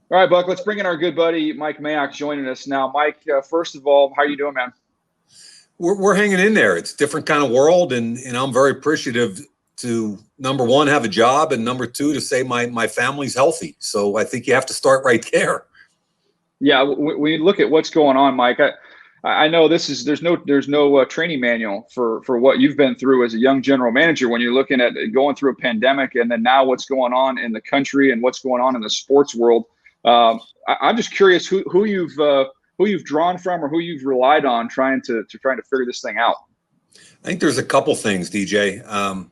All right, Buck, let's bring in our good buddy, Mike Mayock, joining us now. Mike, first of all, how are you doing, man? We're hanging in there. It's a different kind of world, and I'm very appreciative to, number one, have a job, and number two, to say my family's healthy. So I think you have to start right there. Yeah, we look at what's going on, Mike. I know there's no training manual for what you've been through as a young general manager when you're looking at going through a pandemic and then now what's going on in the country and what's going on in the sports world. I'm just curious who you've drawn from or who you've relied on trying to figure this thing out. I think there's a couple things, DJ.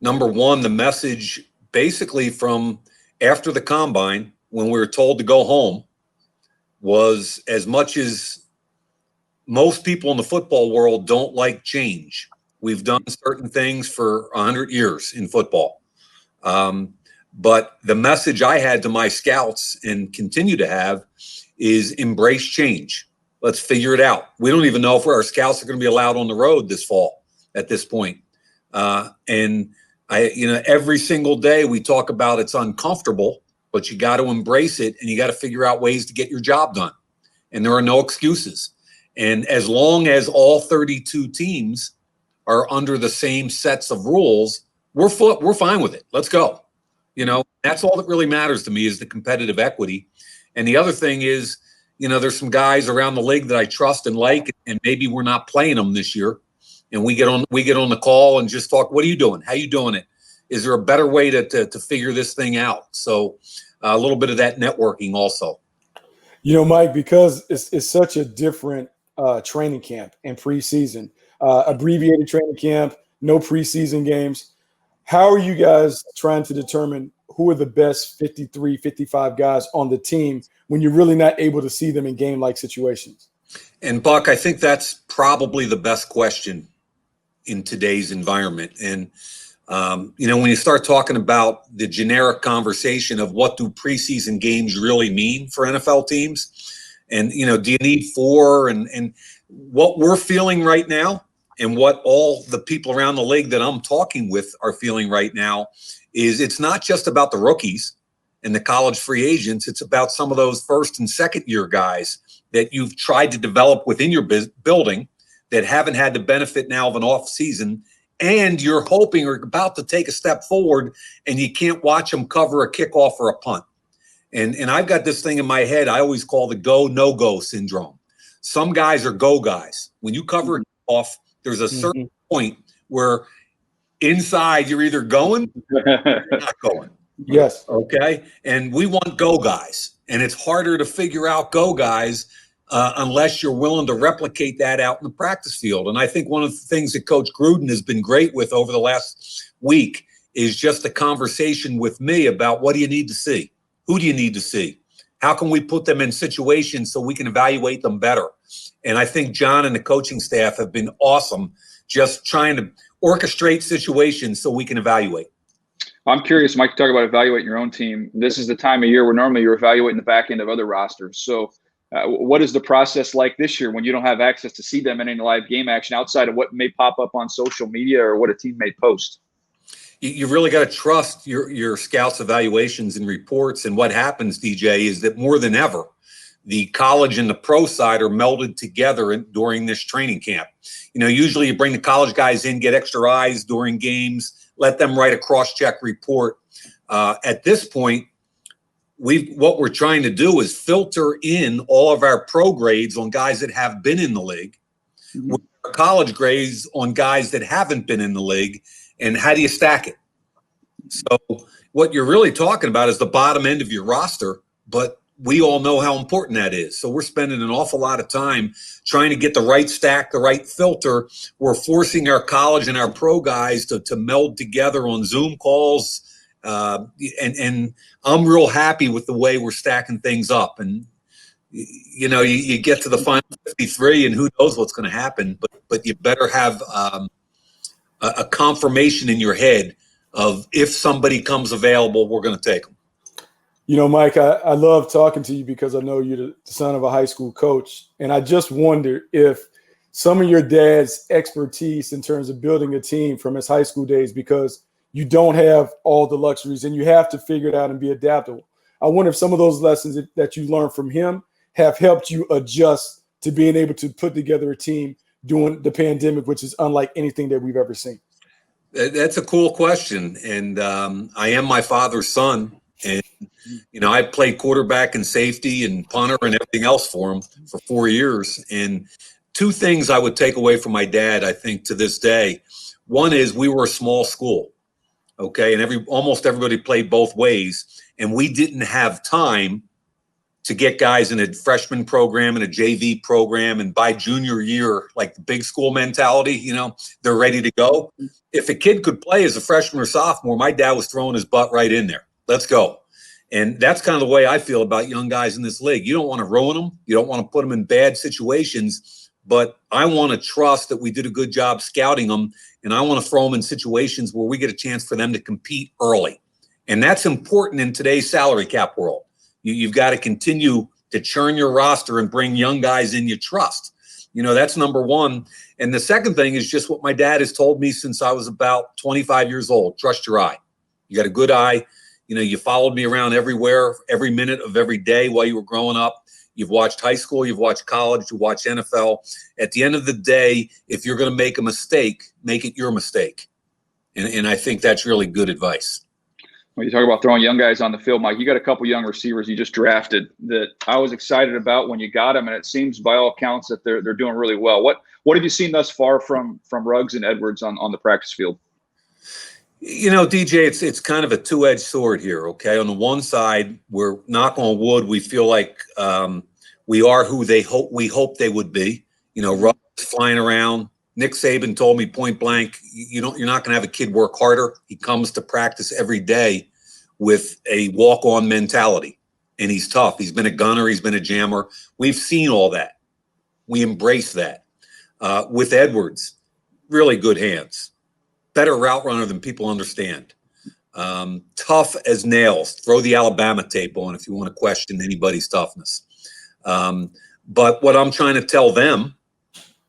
Number one, the message basically from after the combine, when we were told to go home, was, as much as most people in the football world don't like change, we've done certain things for 100 years in football. But the message I had to my scouts and continue to have is embrace change. Let's figure it out. We don't even know if our scouts are going to be allowed on the road this fall at this point. And every single day we talk about it's uncomfortable, but you got to embrace it and you got to figure out ways to get your job done. And there are no excuses. And as long as all 32 teams are under the same sets of rules, we're fine with it. Let's go. That's all that really matters to me, is the competitive equity. And the other thing is, there's some guys around the league that I trust and like, and maybe we're not playing them this year. And we get on the call and just talk. What are you doing? How you doing it? Is there a better way to figure this thing out? So a little bit of that networking also. Mike, because it's such a different training camp and preseason, abbreviated training camp, no preseason games. How are you guys trying to determine who are the best 53, 55 guys on the team when you're really not able to see them in game-like situations? And Buck, I think that's probably the best question in today's environment. And, when you start talking about the generic conversation of what do preseason games really mean for NFL teams, and, do you need four? And what we're feeling right now, and what all the people around the league that I'm talking with are feeling right now, is it's not just about the rookies and the college free agents. It's about some of those first and second year guys that you've tried to develop within your building that haven't had the benefit now of an off season, and you're hoping are about to take a step forward and you can't watch them cover a kickoff or a punt. And I've got this thing in my head I always call the go, no go syndrome. Some guys are go guys. When you cover a kickoff, there's a certain point where inside you're either going or you're not going. Yes. Okay. And we want go guys. And it's harder to figure out go guys unless you're willing to replicate that out in the practice field. And I think one of the things that Coach Gruden has been great with over the last week is just the conversation with me about, what do you need to see? Who do you need to see? How can we put them in situations so we can evaluate them better? And I think John and the coaching staff have been awesome, just trying to orchestrate situations so we can evaluate. I'm curious, Mike, talk about evaluating your own team. This is the time of year where normally you're evaluating the back end of other rosters. So what is the process like this year when you don't have access to see them in any live game action outside of what may pop up on social media or what a team may post? You really got to trust your scouts' evaluations and reports. And what happens, DJ, is that more than ever, the college and the pro side are melded together during this training camp. Usually you bring the college guys in, get extra eyes during games, let them write a cross-check report. At this point, what we're trying to do is filter in all of our pro grades on guys that have been in the league, with our college grades on guys that haven't been in the league. And how do you stack it? So what you're really talking about is the bottom end of your roster, but we all know how important that is. So we're spending an awful lot of time trying to get the right stack, the right filter. We're forcing our college and our pro guys to meld together on Zoom calls. And I'm real happy with the way we're stacking things up. And, you get to the final 53 and who knows what's going to happen, but you better have a confirmation in your head of, if somebody comes available, we're going to take them. Mike, I love talking to you because I know you're the son of a high school coach. And I just wonder if some of your dad's expertise in terms of building a team from his high school days, because you don't have all the luxuries and you have to figure it out and be adaptable. I wonder if some of those lessons that you learned from him have helped you adjust to being able to put together a team during the pandemic, which is unlike anything that we've ever seen. That's a cool question. And I am my father's son. And, I played quarterback and safety and punter and everything else for him for 4 years. And two things I would take away from my dad, I think, to this day. One is we were a small school, okay? And almost everybody played both ways. And we didn't have time to get guys in a freshman program and a JV program. And by junior year, like the big school mentality, they're ready to go. If a kid could play as a freshman or sophomore, my dad was throwing his butt right in there. Let's go. And that's kind of the way I feel about young guys in this league. You don't want to ruin them. You don't want to put them in bad situations. But I want to trust that we did a good job scouting them. And I want to throw them in situations where we get a chance for them to compete early. And that's important in today's salary cap world. You've got to continue to churn your roster and bring young guys in you trust. That's number one. And the second thing is just what my dad has told me since I was about 25 years old. Trust your eye. You got a good eye. You followed me around everywhere, every minute of every day while you were growing up. You've watched high school, you've watched college, you watched NFL. At the end of the day, if you're going to make a mistake, make it your mistake. And I think that's really good advice. When you talk about throwing young guys on the field, Mike, you got a couple young receivers you just drafted that I was excited about when you got them, and it seems by all accounts that they're doing really well. What have you seen thus far from Ruggs and Edwards on the practice field? DJ, it's kind of a two-edged sword here, okay? On the one side, we're, knock on wood, we feel like we are who we hope they would be. Ruggs flying around. Nick Saban told me point blank, you're not going to have a kid work harder. He comes to practice every day with a walk-on mentality, and he's tough. He's been a gunner. He's been a jammer. We've seen all that. We embrace that. With Edwards, really good hands. Better route runner than people understand. Tough as nails. Throw the Alabama tape on if you want to question anybody's toughness. But what I'm trying to tell them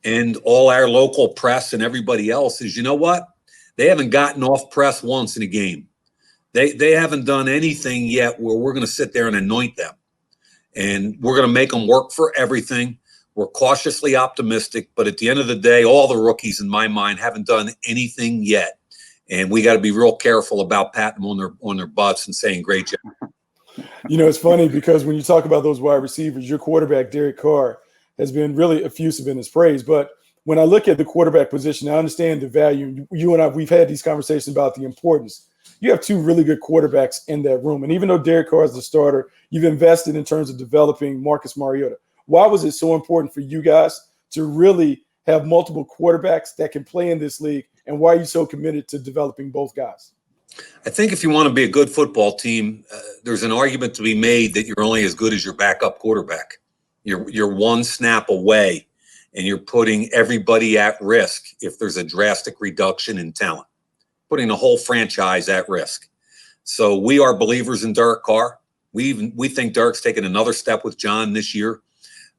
and all our local press and everybody else is, you know what? They haven't gotten off press once in a game. They haven't done anything yet where we're going to sit there and anoint them. And we're going to make them work for everything. We're cautiously optimistic, but at the end of the day, all the rookies in my mind haven't done anything yet. And we got to be real careful about patting them on their butts and saying, great job. It's funny because when you talk about those wide receivers, your quarterback, Derek Carr, has been really effusive in his praise. But when I look at the quarterback position, I understand the value. You and I, we've had these conversations about the importance. You have two really good quarterbacks in that room. And even though Derek Carr is the starter, you've invested in terms of developing Marcus Mariota. Why was it so important for you guys to really have multiple quarterbacks that can play in this league? And why are you so committed to developing both guys? I think if you want to be a good football team, there's an argument to be made that you're only as good as your backup quarterback. You're one snap away, and you're putting everybody at risk if there's a drastic reduction in talent, putting the whole franchise at risk. So we are believers in Derek Carr. We think Derek's taken another step with John this year.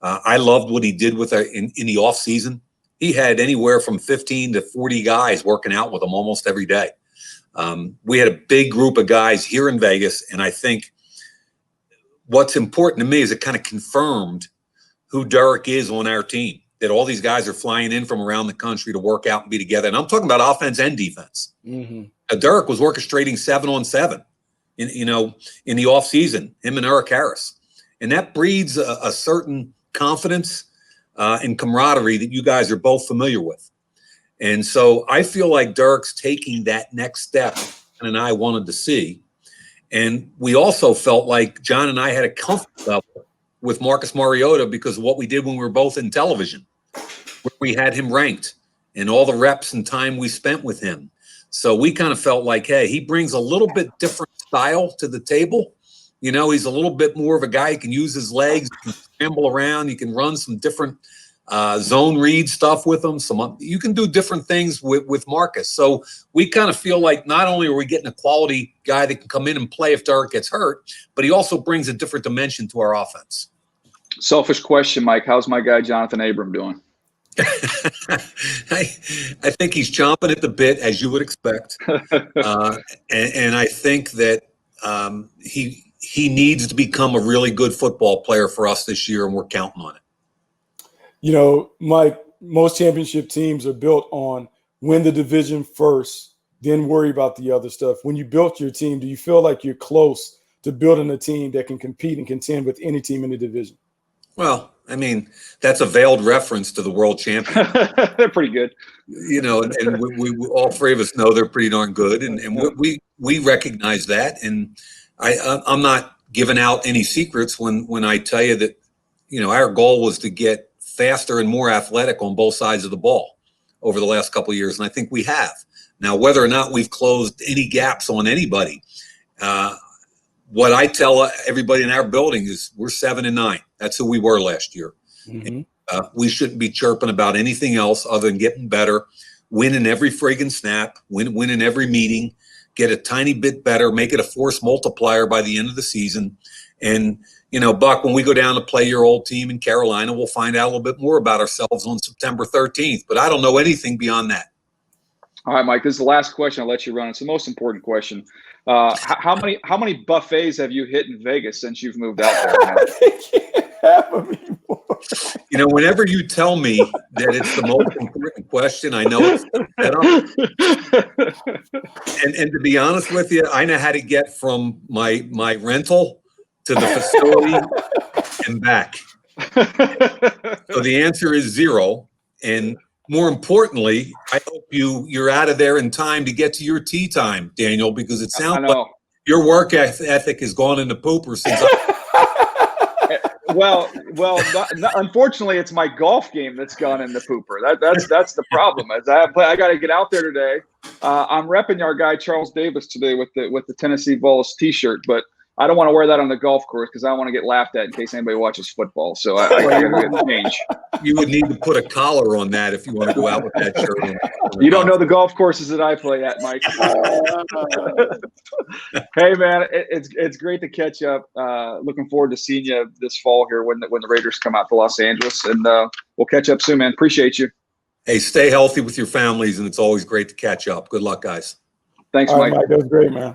I loved what he did with in the offseason. He had anywhere from 15 to 40 guys working out with him almost every day. We had a big group of guys here in Vegas, and I think what's important to me is it kind of confirmed who Derek is on our team, that all these guys are flying in from around the country to work out and be together. And I'm talking about offense and defense. Mm-hmm. Derek was orchestrating 7-on-7 in the offseason, him and Eric Harris. And that breeds a certain confidence and camaraderie that you guys are both familiar with. And so I feel like Derek's taking that next step John and I wanted to see. And we also felt like John and I had a comfort level with Marcus Mariota because of what we did when we were both in television, where we had him ranked and all the reps and time we spent with him. So we kind of felt like, hey, he brings a little bit different style to the table. He's a little bit more of a guy who can use his legs, can scramble around. You can run some different zone read stuff with him. You can do different things with Marcus. So we kind of feel like not only are we getting a quality guy that can come in and play if Derek gets hurt, but he also brings a different dimension to our offense. Selfish question, Mike. How's my guy Jonathan Abram doing? I think he's chomping at the bit, as you would expect. And I think that he needs to become a really good football player for us this year, and we're counting on it. You know, Mike, most championship teams are built on win the division first, then worry about the other stuff. When you built your team, do you feel like you're close to building a team that can compete and contend with any team in the division? Well, I mean, that's a veiled reference to the world champion. They're pretty good. You know, and we all three of us know they're pretty darn good, and we recognize that. And I'm not giving out any secrets when I tell you that, you know, our goal was to get faster and more athletic on both sides of the ball over the last couple of years, and I think we have. Now, whether or not we've closed any gaps on anybody, what I tell everybody in our building is we're 7-9. That's who we were last year. Mm-hmm. We shouldn't be chirping about anything else other than getting better, winning every friggin' snap, winning every meeting, get a tiny bit better, make it a force multiplier by the end of the season. And, you know, Buck, when we go down to play your old team in Carolina, we'll find out a little bit more about ourselves on September 13th. But I don't know anything beyond that. All right, Mike, this is the last question. I'll let you run. It's the most important question. How many buffets have you hit in Vegas since you've moved out there? I can't have them anymore. You know, whenever you tell me that it's the most important question, I know it's set up. And to be honest with you, I know how to get from my rental to the facility and back. So the answer is 0. And more importantly, I hope you're out of there in time to get to your tea time, Daniel, because it sounds like your work ethic has gone into pooper since Well, unfortunately, it's my golf game that's gone in the pooper. That's the problem. As I got to get out there today. I'm repping our guy Charles Davis today with the Tennessee Vols T-shirt, but I don't want to wear that on the golf course because I don't want to get laughed at in case anybody watches football. So I got to get change. You would need to put a collar on that if you want to go out with that shirt on. You don't know the golf courses that I play at, Mike. Hey, man, it's great to catch up. Looking forward to seeing you this fall here when the Raiders come out to Los Angeles, and we'll catch up soon, man. Appreciate you. Hey, stay healthy with your families, and it's always great to catch up. Good luck, guys. Thanks, All right, Mike. Mike. That was great, man.